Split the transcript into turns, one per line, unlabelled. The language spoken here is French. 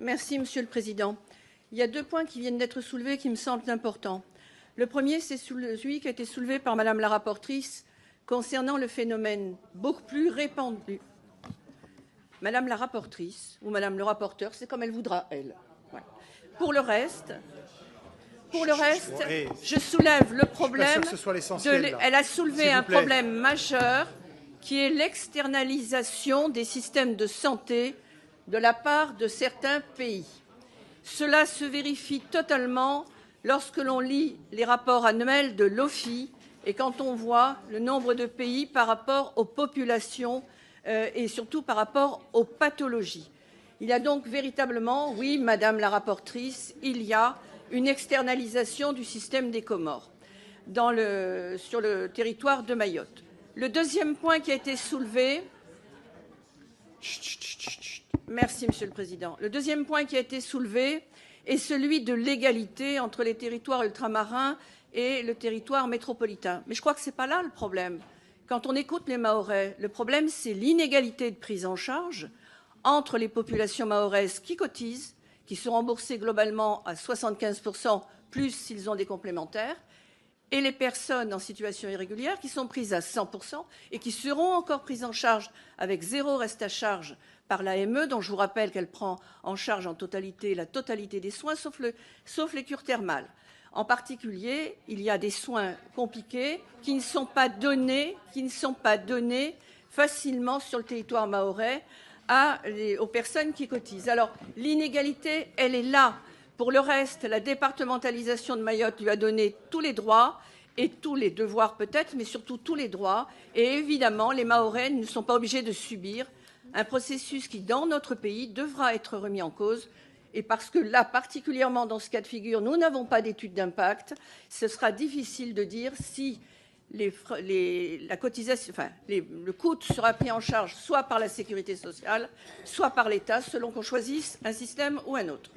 Merci, Monsieur le Président. Il y a 2 points qui viennent d'être soulevés qui me semblent importants. Le premier, c'est celui qui a été soulevé par Madame la rapporteure concernant le phénomène beaucoup plus répandu. Madame la rapporteure ou Madame le rapporteur, c'est comme elle voudra, elle. Voilà. Pour le reste, je soulève le problème. Elle a soulevé un problème majeur qui est l'externalisation des systèmes de santé de la part de certains pays. Cela se vérifie totalement lorsque l'on lit les rapports annuels de l'OFII et quand on voit le nombre de pays par rapport aux populations et surtout par rapport aux pathologies. Il y a donc véritablement, oui, Madame la rapporteure, il y a une externalisation du système des Comores sur le territoire de Mayotte. Le deuxième point qui a été soulevé... Merci, Monsieur le Président. Le deuxième point qui a été soulevé est celui de l'égalité entre les territoires ultramarins et le territoire métropolitain. Mais je crois que ce n'est pas là le problème. Quand on écoute les Mahorais, le problème, c'est l'inégalité de prise en charge entre les populations mahoraises qui cotisent, qui sont remboursées globalement à 75%, plus s'ils ont des complémentaires, et les personnes en situation irrégulière qui sont prises à 100% et qui seront encore prises en charge avec 0 reste à charge par l'AME, dont je vous rappelle qu'elle prend en charge en totalité la totalité des soins, sauf les cures thermales. En particulier, il y a des soins compliqués qui ne sont pas donnés facilement sur le territoire mahorais aux personnes qui cotisent. Alors, l'inégalité, elle est là. Pour le reste, la départementalisation de Mayotte lui a donné tous les droits et tous les devoirs peut-être, mais surtout tous les droits. Et évidemment, les Mahorais ne sont pas obligés de subir un processus qui, dans notre pays, devra être remis en cause. Et parce que là, particulièrement dans ce cas de figure, nous n'avons pas d'étude d'impact, ce sera difficile de dire si le coût sera pris en charge soit par la sécurité sociale, soit par l'État, selon qu'on choisisse un système ou un autre.